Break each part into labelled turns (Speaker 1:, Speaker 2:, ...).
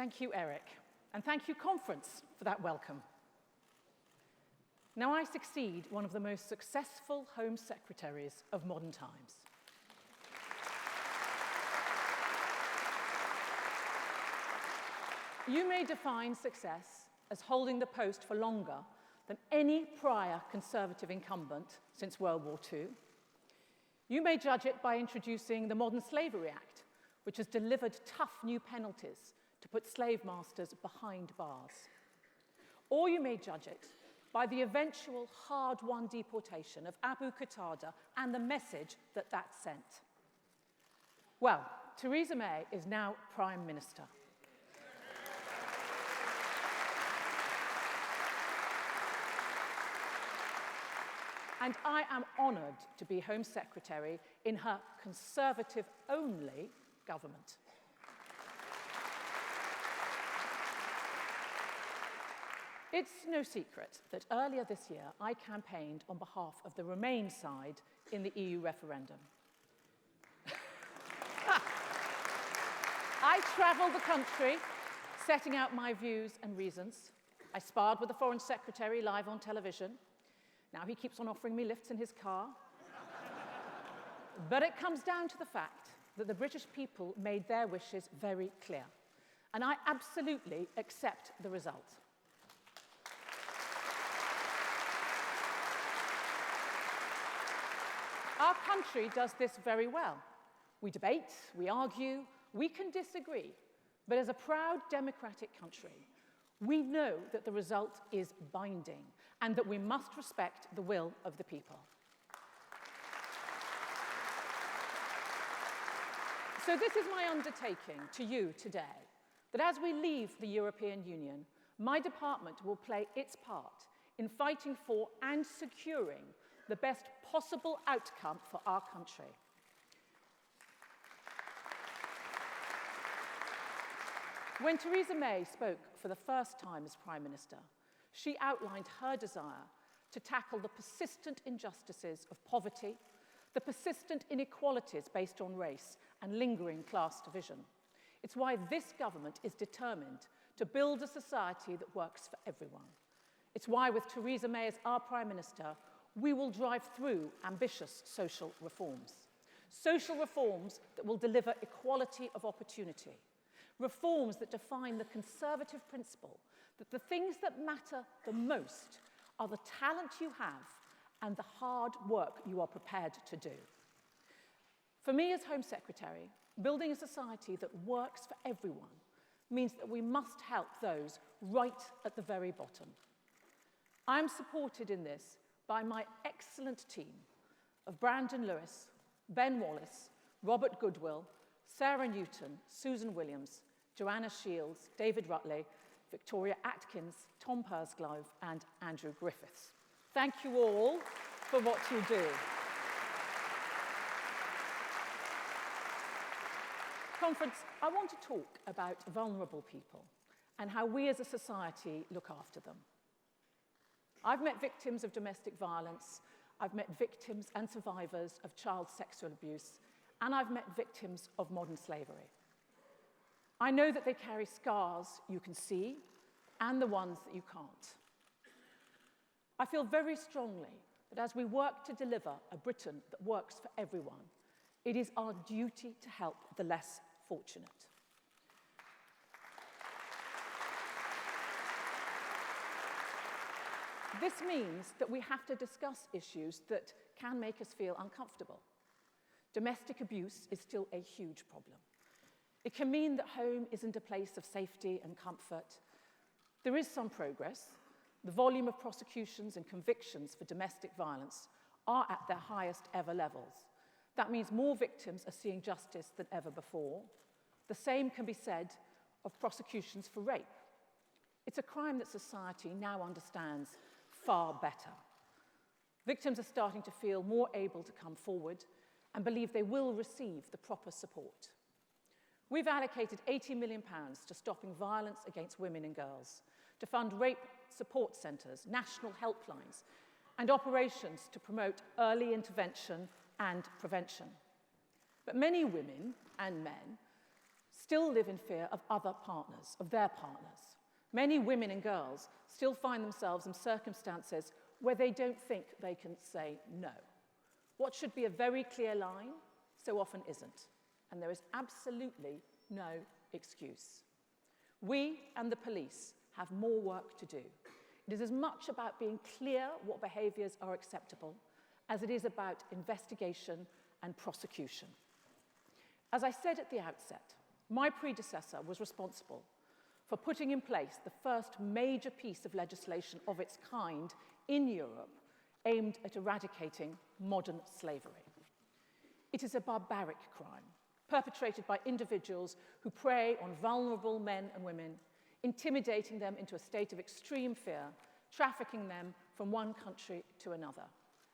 Speaker 1: Thank you, Eric, and thank you, Conference, for that welcome. Now I succeed one of the most successful Home Secretaries of modern times. You may define success as holding the post for longer than any prior Conservative incumbent since World War II. You may judge it by introducing the Modern Slavery Act, which has delivered tough new penalties to put slave masters behind bars. Or you may judge it by the eventual hard-won deportation of Abu Qatada and the message that that sent. Well, Theresa May is now Prime Minister. And I am honoured to be Home Secretary in her Conservative-only government. It's no secret that earlier this year I campaigned on behalf of the Remain side in the EU referendum. I travelled the country setting out my views and reasons. I sparred with the Foreign Secretary live on television. Now he keeps on offering me lifts in his car. But it comes down to the fact that the British people made their wishes very clear. And I absolutely accept the result. Our country does this very well. We debate, we argue, we can disagree. But as a proud democratic country, we know that the result is binding and that we must respect the will of the people. So this is my undertaking to you today, that as we leave the European Union, my department will play its part in fighting for and securing the best possible outcome for our country. When Theresa May spoke for the first time as Prime Minister, she outlined her desire to tackle the persistent injustices of poverty, the persistent inequalities based on race and lingering class division. It's why this government is determined to build a society that works for everyone. It's why, with Theresa May as our Prime Minister, we will drive through ambitious social reforms. Social reforms that will deliver equality of opportunity. Reforms that define the Conservative principle that the things that matter the most are the talent you have and the hard work you are prepared to do. For me as Home Secretary, building a society that works for everyone means that we must help those right at the very bottom. I am supported in this by my excellent team of Brandon Lewis, Ben Wallace, Robert Goodwill, Sarah Newton, Susan Williams, Joanna Shields, David Rutley, Victoria Atkins, Tom Pursglove, and Andrew Griffiths. Thank you all for what you do. Conference, I want to talk about vulnerable people and how we as a society look after them. I've met victims of domestic violence, I've met victims and survivors of child sexual abuse, and I've met victims of modern slavery. I know that they carry scars you can see and the ones that you can't. I feel very strongly that as we work to deliver a Britain that works for everyone, it is our duty to help the less fortunate. This means that we have to discuss issues that can make us feel uncomfortable. Domestic abuse is still a huge problem. It can mean that home isn't a place of safety and comfort. There is some progress. The volume of prosecutions and convictions for domestic violence are at their highest ever levels. That means more victims are seeing justice than ever before. The same can be said of prosecutions for rape. It's a crime that society now understands far better. Victims are starting to feel more able to come forward and believe they will receive the proper support. We've allocated £80 million to stopping violence against women and girls, to fund rape support centres, national helplines, and operations to promote early intervention and prevention. But many women and men still live in fear of other partners, of their partners. Many women and girls still find themselves in circumstances where they don't think they can say no. What should be a very clear line so often isn't, and there is absolutely no excuse. We and the police have more work to do. It is as much about being clear what behaviours are acceptable as it is about investigation and prosecution. As I said at the outset, my predecessor was responsible for putting in place the first major piece of legislation of its kind in Europe aimed at eradicating modern slavery. It is a barbaric crime perpetrated by individuals who prey on vulnerable men and women, intimidating them into a state of extreme fear, trafficking them from one country to another,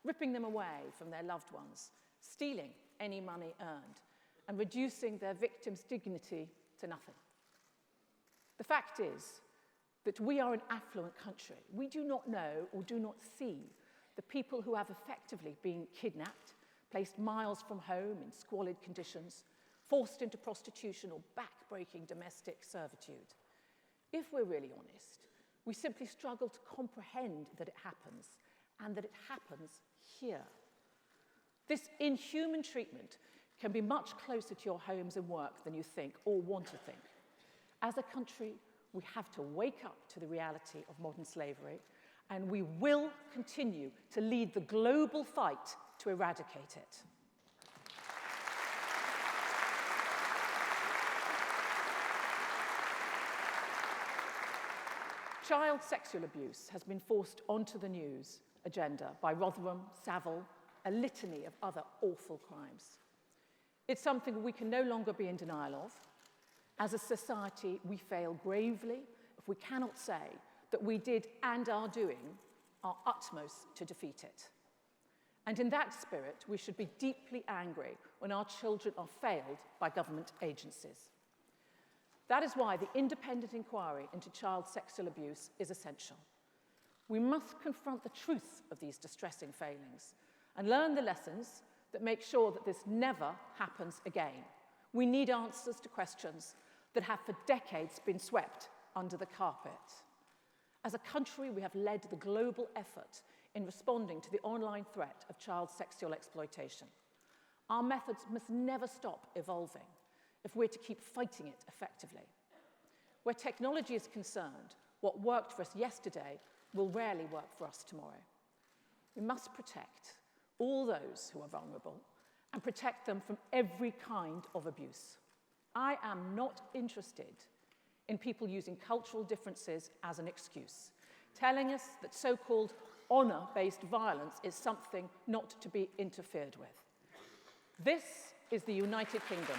Speaker 1: ripping them away from their loved ones, stealing any money earned, and reducing their victims' dignity to nothing. The fact is that we are an affluent country. We do not know or do not see the people who have effectively been kidnapped, placed miles from home in squalid conditions, forced into prostitution or back-breaking domestic servitude. If we're really honest, we simply struggle to comprehend that it happens, and that it happens here. This inhuman treatment can be much closer to your homes and work than you think or want to think. As a country, we have to wake up to the reality of modern slavery, and we will continue to lead the global fight to eradicate it. Child sexual abuse has been forced onto the news agenda by Rotherham, Savile, a litany of other awful crimes. It's something we can no longer be in denial of. As a society, we fail gravely if we cannot say that we did and are doing our utmost to defeat it. And in that spirit, we should be deeply angry when our children are failed by government agencies. That is why the independent inquiry into child sexual abuse is essential. We must confront the truth of these distressing failings and learn the lessons that make sure that this never happens again. We need answers to questions that have for decades been swept under the carpet. As a country, we have led the global effort in responding to the online threat of child sexual exploitation. Our methods must never stop evolving if we're to keep fighting it effectively. Where technology is concerned, what worked for us yesterday will rarely work for us tomorrow. We must protect all those who are vulnerable and protect them from every kind of abuse. I am not interested in people using cultural differences as an excuse, telling us that so-called honor-based violence is something not to be interfered with. This is the United Kingdom.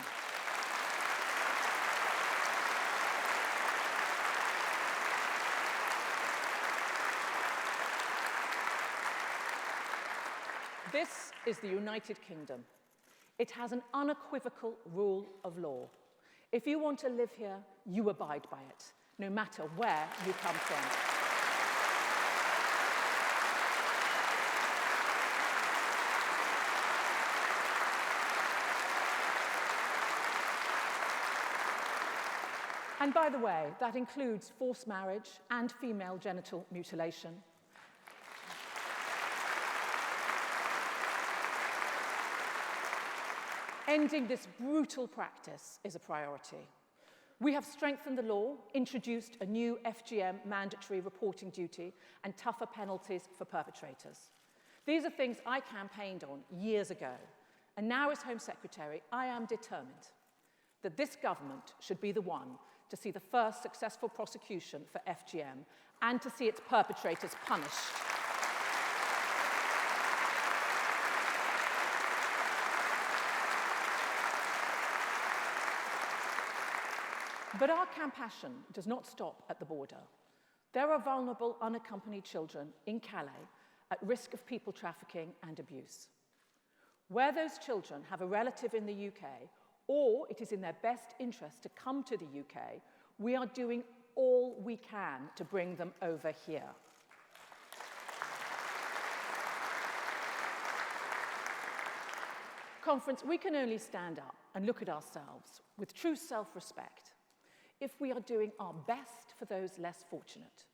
Speaker 1: This is the United Kingdom. It has an unequivocal rule of law. If you want to live here, you abide by it, no matter where you come from. And by the way, that includes forced marriage and female genital mutilation. Ending this brutal practice is a priority. We have strengthened the law, introduced a new FGM mandatory reporting duty, and tougher penalties for perpetrators. These are things I campaigned on years ago, and now as Home Secretary, I am determined that this government should be the one to see the first successful prosecution for FGM and to see its perpetrators punished. But our compassion does not stop at the border. There are vulnerable, unaccompanied children in Calais at risk of people trafficking and abuse. Where those children have a relative in the UK, or it is in their best interest to come to the UK, we are doing all we can to bring them over here. Conference, we can only stand up and look at ourselves with true self-respect if we are doing our best for those less fortunate,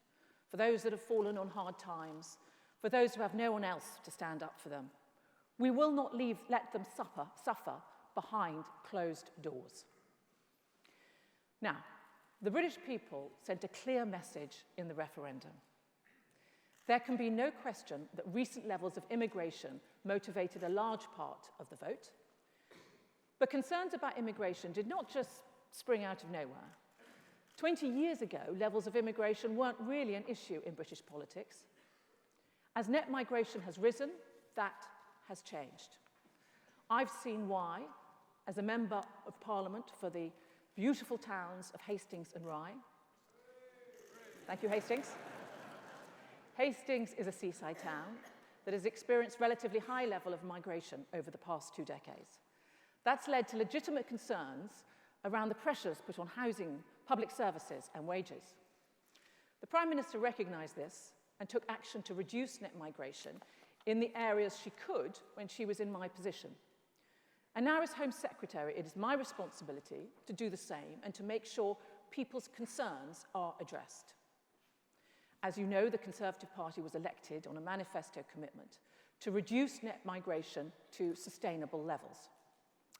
Speaker 1: for those that have fallen on hard times, for those who have no one else to stand up for them. We will not let them suffer behind closed doors. Now, the British people sent a clear message in the referendum. There can be no question that recent levels of immigration motivated a large part of the vote. But concerns about immigration did not just spring out of nowhere. 20 years ago, levels of immigration weren't really an issue in British politics. As net migration has risen, that has changed. I've seen why, as a member of Parliament for the beautiful towns of Hastings and Rye. Thank you, Hastings. Hastings is a seaside town that has experienced relatively high level of migration over the past 2 decades. That's led to legitimate concerns around the pressures put on housing, public services, and wages. The Prime Minister recognised this and took action to reduce net migration in the areas she could when she was in my position. And now, as Home Secretary, it is my responsibility to do the same and to make sure people's concerns are addressed. As you know, the Conservative Party was elected on a manifesto commitment to reduce net migration to sustainable levels.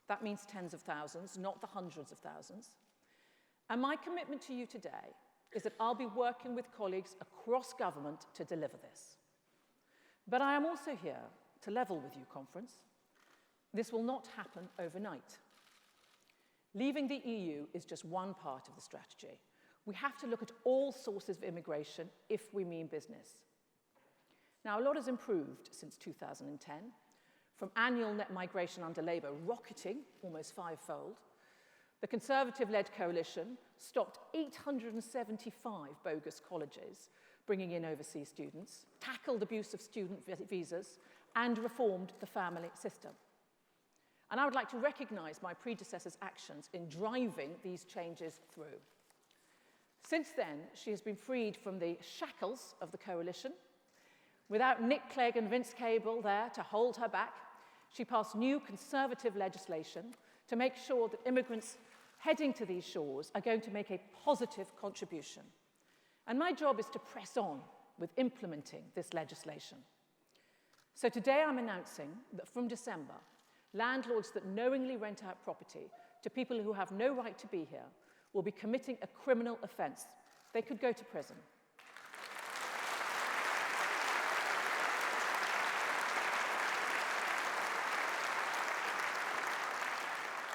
Speaker 1: That means tens of thousands, not the hundreds of thousands. And my commitment to you today is that I'll be working with colleagues across government to deliver this. But I am also here to level with you, Conference. This will not happen overnight. Leaving the EU is just one part of the strategy. We have to look at all sources of immigration if we mean business. Now, a lot has improved since 2010, from annual net migration under Labour rocketing almost fivefold. The Conservative-led coalition stopped 875 bogus colleges bringing in overseas students, tackled abuse of student visas, and reformed the family system. And I would like to recognise my predecessor's actions in driving these changes through. Since then, she has been freed from the shackles of the coalition. Without Nick Clegg and Vince Cable there to hold her back, she passed new Conservative legislation to make sure that immigrants heading to these shores are going to make a positive contribution. And my job is to press on with implementing this legislation. So today I'm announcing that from December, landlords that knowingly rent out property to people who have no right to be here will be committing a criminal offence. They could go to prison.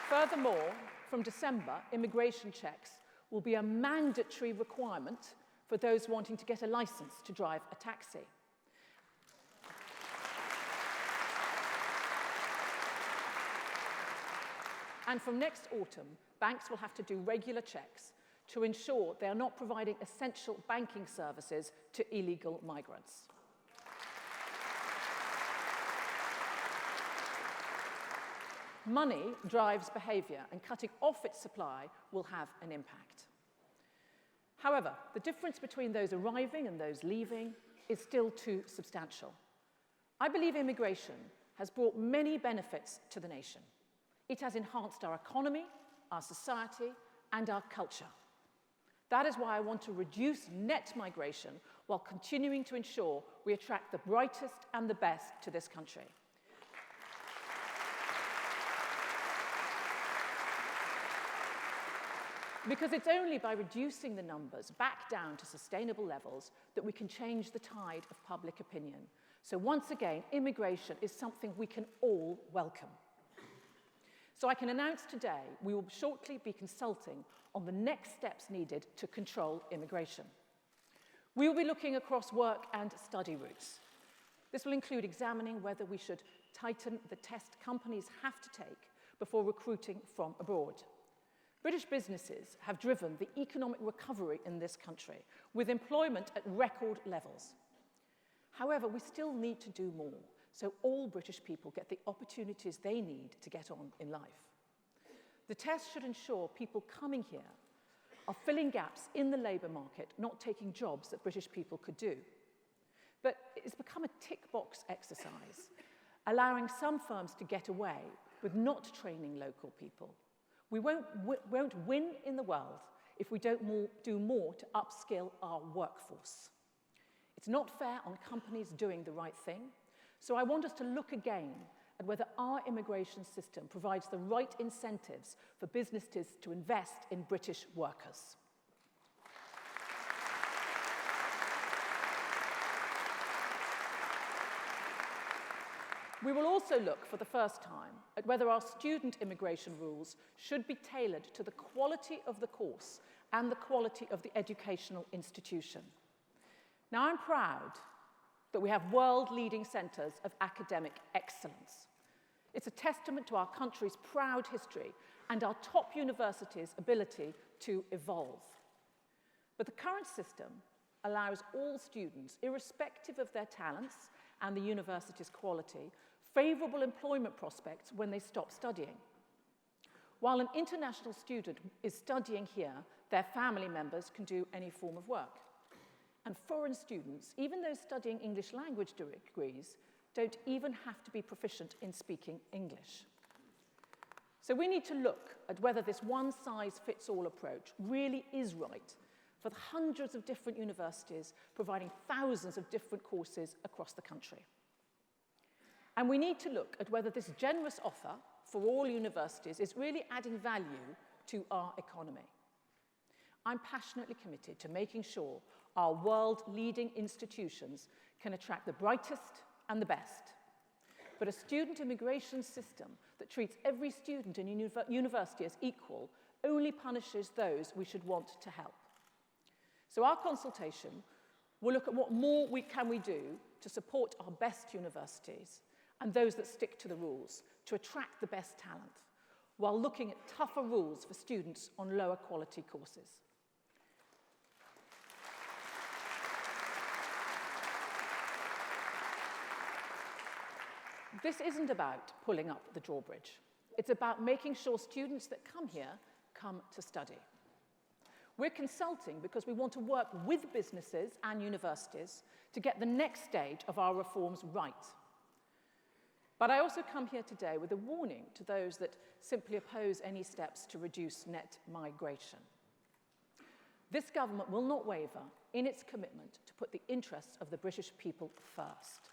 Speaker 1: Furthermore, from December, immigration checks will be a mandatory requirement for those wanting to get a licence to drive a taxi. And from next autumn, banks will have to do regular checks to ensure they are not providing essential banking services to illegal migrants. Money drives behaviour, and cutting off its supply will have an impact. However, the difference between those arriving and those leaving is still too substantial. I believe immigration has brought many benefits to the nation. It has enhanced our economy, our society, and our culture. That is why I want to reduce net migration while continuing to ensure we attract the brightest and the best to this country. Because it's only by reducing the numbers back down to sustainable levels that we can change the tide of public opinion. So once again, immigration is something we can all welcome. So I can announce today we will shortly be consulting on the next steps needed to control immigration. We will be looking across work and study routes. This will include examining whether we should tighten the test companies have to take before recruiting from abroad. British businesses have driven the economic recovery in this country, with employment at record levels. However, we still need to do more, so all British people get the opportunities they need to get on in life. The test should ensure people coming here are filling gaps in the labour market, not taking jobs that British people could do. But it's become a tick-box exercise, allowing some firms to get away with not training local people. We won't win in the world if we don't do more to upskill our workforce. It's not fair on companies doing the right thing, so I want us to look again at whether our immigration system provides the right incentives for businesses to invest in British workers. We will also look for the first time at whether our student immigration rules should be tailored to the quality of the course and the quality of the educational institution. Now, I'm proud that we have world-leading centres of academic excellence. It's a testament to our country's proud history and our top universities' ability to evolve. But the current system allows all students, irrespective of their talents and the university's quality, favourable employment prospects when they stop studying. While an international student is studying here, their family members can do any form of work. And foreign students, even those studying English language degrees, don't even have to be proficient in speaking English. So we need to look at whether this one-size-fits-all approach really is right for the hundreds of different universities providing thousands of different courses across the country. And we need to look at whether this generous offer for all universities is really adding value to our economy. I'm passionately committed to making sure our world-leading institutions can attract the brightest and the best. But a student immigration system that treats every student in a university as equal only punishes those we should want to help. So our consultation will look at what more can we do to support our best universities and those that stick to the rules to attract the best talent, while looking at tougher rules for students on lower quality courses. This isn't about pulling up the drawbridge. It's about making sure students that come here come to study. We're consulting because we want to work with businesses and universities to get the next stage of our reforms right. But I also come here today with a warning to those that simply oppose any steps to reduce net migration. This government will not waver in its commitment to put the interests of the British people first.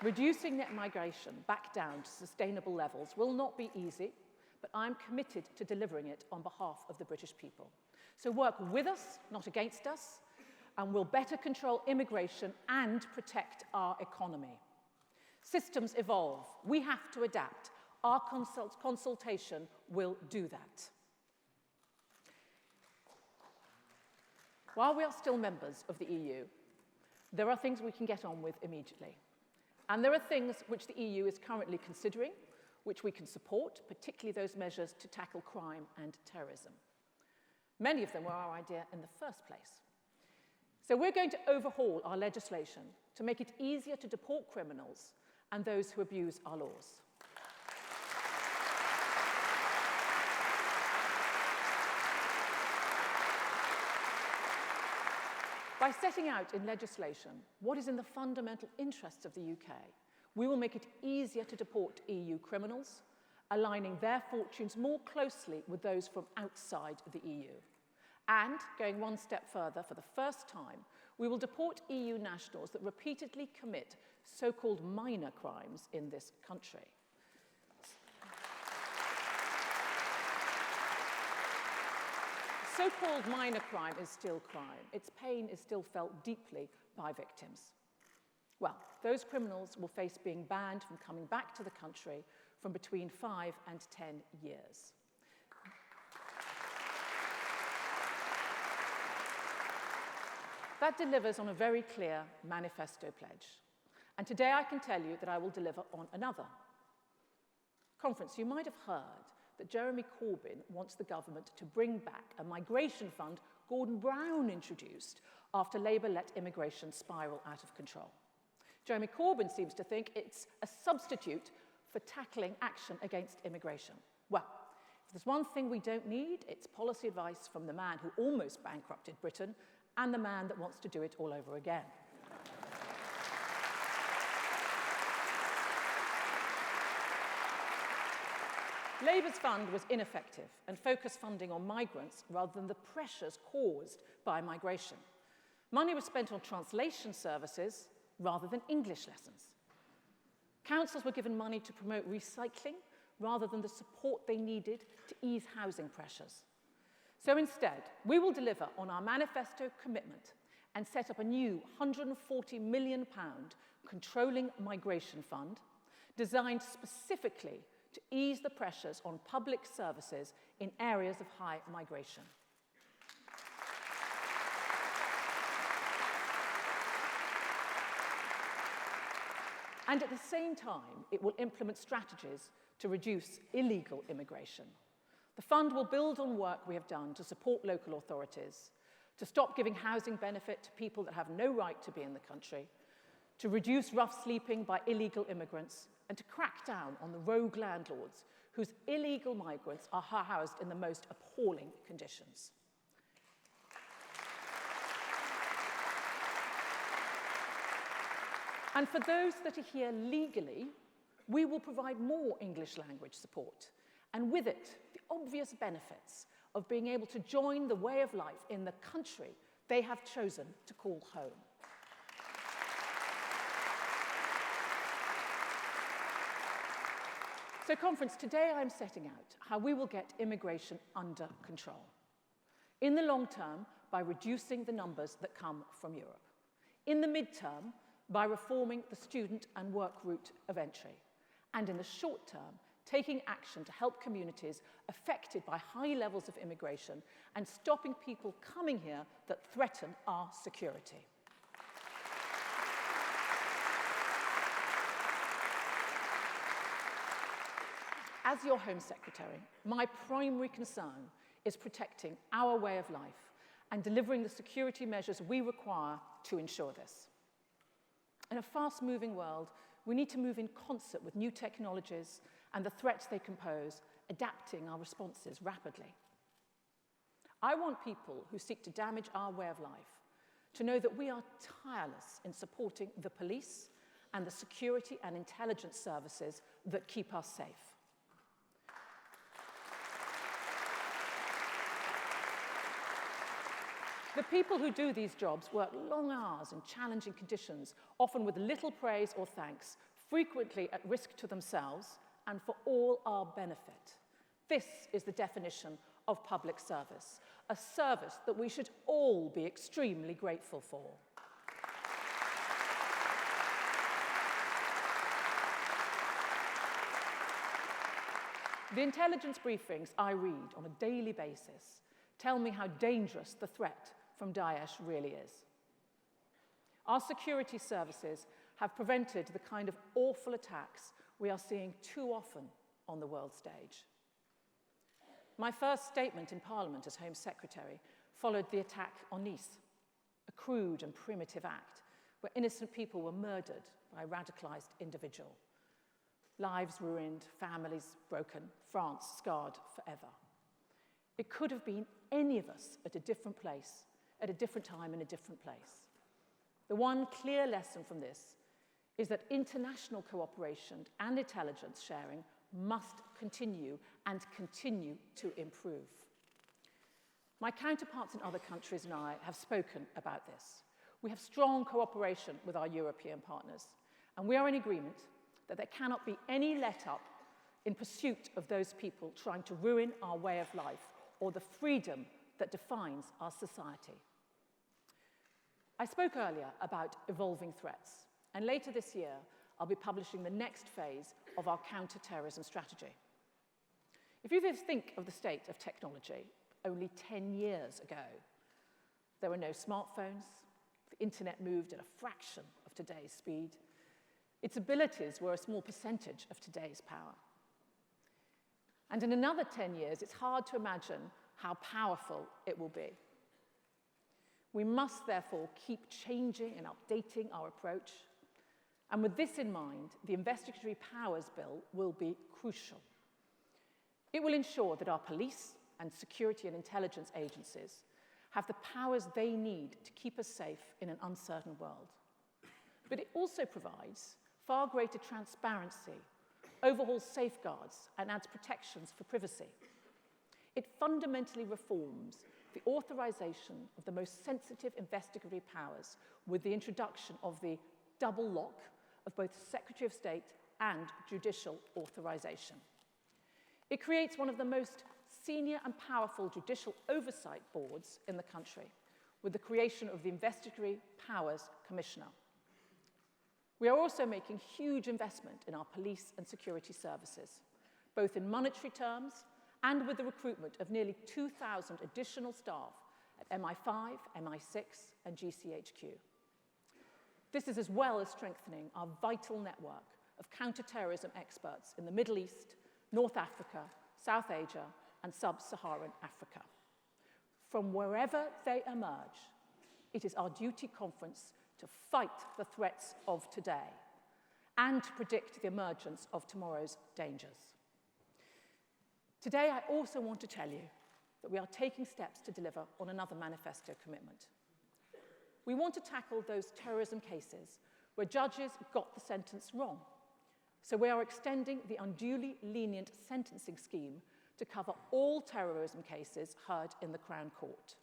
Speaker 1: Reducing net migration back down to sustainable levels will not be easy, but I'm committed to delivering it on behalf of the British people. So work with us, not against us, and we'll better control immigration and protect our economy. Systems evolve. We have to adapt. Our consultation will do that. While we are still members of the EU, there are things we can get on with immediately. And there are things which the EU is currently considering, which we can support, particularly those measures to tackle crime and terrorism. Many of them were our idea in the first place. So we're going to overhaul our legislation to make it easier to deport criminals and those who abuse our laws. By setting out in legislation what is in the fundamental interests of the UK, we will make it easier to deport EU criminals, aligning their fortunes more closely with those from outside the EU. And, going one step further, for the first time, we will deport EU nationals that repeatedly commit so-called minor crimes in this country. So-called minor crime is still crime. Its pain is still felt deeply by victims. Well, those criminals will face being banned from coming back to the country from between 5 and 10 years. That delivers on a very clear manifesto pledge. And today I can tell you that I will deliver on another. Conference, you might have heard that Jeremy Corbyn wants the government to bring back a migration fund Gordon Brown introduced after Labour let immigration spiral out of control. Jeremy Corbyn seems to think it's a substitute for tackling action against immigration. Well, if there's one thing we don't need, it's policy advice from the man who almost bankrupted Britain and the man that wants to do it all over again. Labour's fund was ineffective and focused funding on migrants rather than the pressures caused by migration. Money was spent on translation services rather than English lessons. Councils were given money to promote recycling rather than the support they needed to ease housing pressures. So instead, we will deliver on our manifesto commitment and set up a new £140 million controlling migration fund designed specifically to ease the pressures on public services in areas of high migration. And at the same time, it will implement strategies to reduce illegal immigration. The fund will build on work we have done to support local authorities, to stop giving housing benefit to people that have no right to be in the country, to reduce rough sleeping by illegal immigrants, and to crack down on the rogue landlords whose illegal migrants are housed in the most appalling conditions. And for those that are here legally, we will provide more English language support, and with it, the obvious benefits of being able to join the way of life in the country they have chosen to call home. So, conference, today I'm setting out how we will get immigration under control. In the long term, by reducing the numbers that come from Europe. In the midterm, by reforming the student and work route of entry. And in the short term, taking action to help communities affected by high levels of immigration and stopping people coming here that threaten our security. As your Home Secretary, my primary concern is protecting our way of life and delivering the security measures we require to ensure this. In a fast-moving world, we need to move in concert with new technologies and the threats they can pose, adapting our responses rapidly. I want people who seek to damage our way of life to know that we are tireless in supporting the police and the security and intelligence services that keep us safe. The people who do these jobs work long hours in challenging conditions, often with little praise or thanks, frequently at risk to themselves and for all our benefit. This is the definition of public service, a service that we should all be extremely grateful for. The intelligence briefings I read on a daily basis tell me how dangerous the threat from Daesh really is. Our security services have prevented the kind of awful attacks we are seeing too often on the world stage. My first statement in Parliament as Home Secretary followed the attack on Nice, a crude and primitive act where innocent people were murdered by a radicalised individual. Lives ruined, families broken, France scarred forever. It could have been any of us at a different place, at a different time in a different place. The one clear lesson from this is that international cooperation and intelligence sharing must continue and continue to improve. My counterparts in other countries and I have spoken about this. We have strong cooperation with our European partners, and we are in agreement that there cannot be any let-up in pursuit of those people trying to ruin our way of life or the freedom that defines our society. I spoke earlier about evolving threats, and later this year, I'll be publishing the next phase of our counter-terrorism strategy. If you think of the state of technology only 10 years ago, there were no smartphones, the internet moved at a fraction of today's speed, its abilities were a small percentage of today's power. And in another 10 years, it's hard to imagine how powerful it will be. We must therefore keep changing and updating our approach. And with this in mind, the Investigatory Powers Bill will be crucial. It will ensure that our police and security and intelligence agencies have the powers they need to keep us safe in an uncertain world. But it also provides far greater transparency overhauls safeguards and adds protections for privacy. It fundamentally reforms the authorization of the most sensitive investigatory powers with the introduction of the double lock of both Secretary of State and judicial authorization. It creates one of the most senior and powerful judicial oversight boards in the country, with the creation of the Investigatory Powers Commissioner. We are also making huge investment in our police and security services, both in monetary terms and with the recruitment of nearly 2,000 additional staff at MI5, MI6, and GCHQ. This is as well as strengthening our vital network of counter-terrorism experts in the Middle East, North Africa, South Asia, and Sub-Saharan Africa. From wherever they emerge, it is our duty conference to fight the threats of today and to predict the emergence of tomorrow's dangers. Today, I also want to tell you that we are taking steps to deliver on another manifesto commitment. We want to tackle those terrorism cases where judges got the sentence wrong. So we are extending the unduly lenient sentencing scheme to cover all terrorism cases heard in the Crown Court.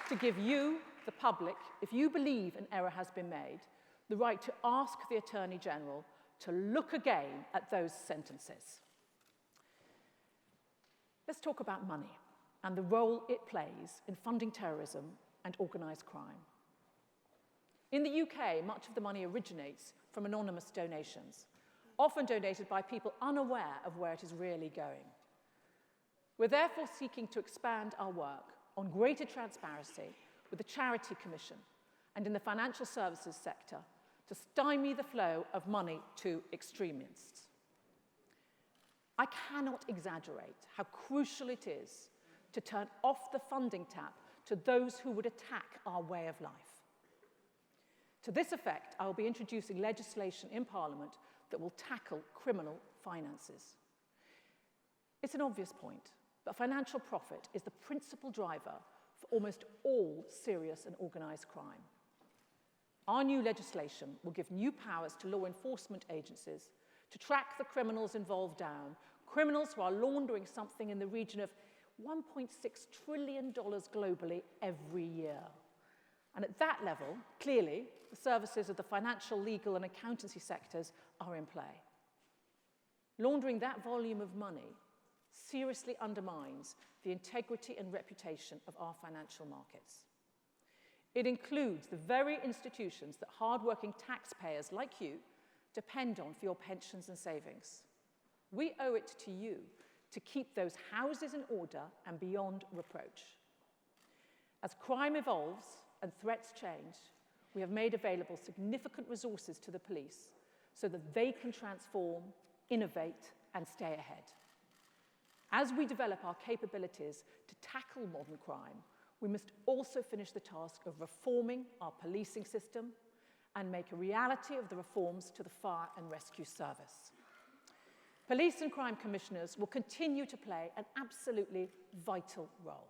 Speaker 1: To give you, the public, if you believe an error has been made, the right to ask the Attorney General to look again at those sentences. Let's talk about money and the role it plays in funding terrorism and organised crime. In the UK, much of the money originates from anonymous donations, often donated by people unaware of where it is really going. We're therefore seeking to expand our work on greater transparency with the Charity Commission and in the financial services sector to stymie the flow of money to extremists. I cannot exaggerate how crucial it is to turn off the funding tap to those who would attack our way of life. To this effect, I will be introducing legislation in Parliament that will tackle criminal finances. It's an obvious point, but financial profit is the principal driver for almost all serious and organised crime. Our new legislation will give new powers to law enforcement agencies to track the criminals involved down, criminals who are laundering something in the region of $1.6 trillion globally every year. And at that level, clearly, the services of the financial, legal, and accountancy sectors are in play. Laundering that volume of money seriously undermines the integrity and reputation of our financial markets. It includes the very institutions that hard-working taxpayers like you depend on for your pensions and savings. We owe it to you to keep those houses in order and beyond reproach. As crime evolves and threats change, we have made available significant resources to the police so that they can transform, innovate, and stay ahead. As we develop our capabilities to tackle modern crime, we must also finish the task of reforming our policing system and make a reality of the reforms to the Fire and Rescue Service. Police and crime commissioners will continue to play an absolutely vital role.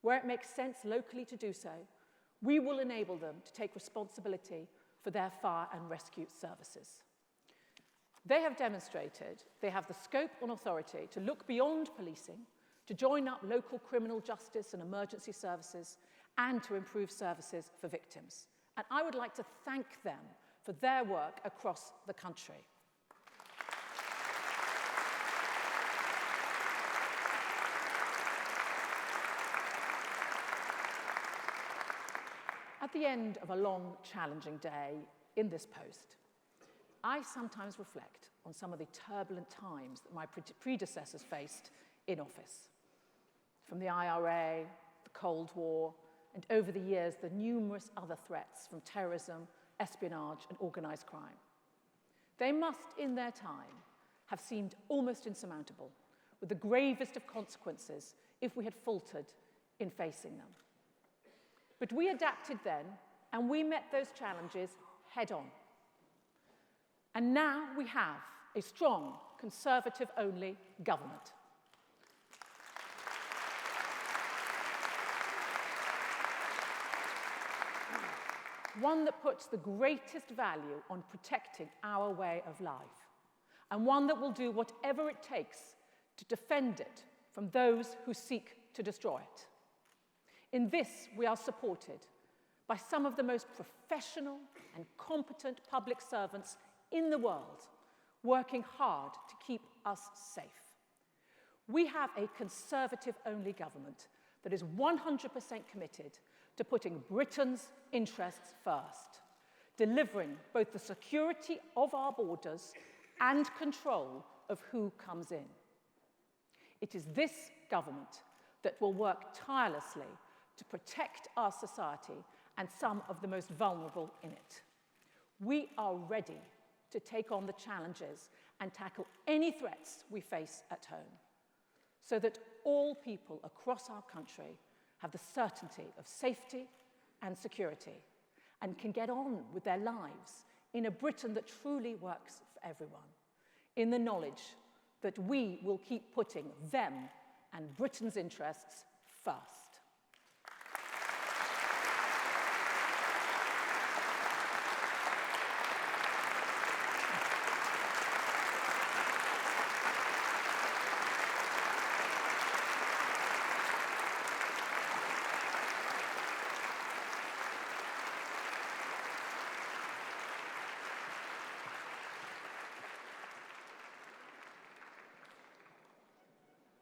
Speaker 1: Where it makes sense locally to do so, we will enable them to take responsibility for their fire and rescue services. They have demonstrated they have the scope and authority to look beyond policing, to join up local criminal justice and emergency services, and to improve services for victims. And I would like to thank them for their work across the country. At the end of a long, challenging day in this post, I sometimes reflect on some of the turbulent times that my predecessors faced in office. From the IRA, the Cold War, and over the years, the numerous other threats from terrorism, espionage, and organised crime. They must, in their time, have seemed almost insurmountable, with the gravest of consequences if we had faltered in facing them. But we adapted then, and we met those challenges head-on. And now we have a strong, Conservative-only government. one that puts the greatest value on protecting our way of life, and one that will do whatever it takes to defend it from those who seek to destroy it. In this, we are supported by some of the most professional and competent public servants in the world, working hard to keep us safe. We have a Conservative-only government that is 100% committed to putting Britain's interests first, delivering both the security of our borders and control of who comes in. It is this government that will work tirelessly to protect our society and some of the most vulnerable in it. We are ready to take on the challenges and tackle any threats we face at home, so that all people across our country have the certainty of safety and security and can get on with their lives in a Britain that truly works for everyone, in the knowledge that we will keep putting them and Britain's interests first.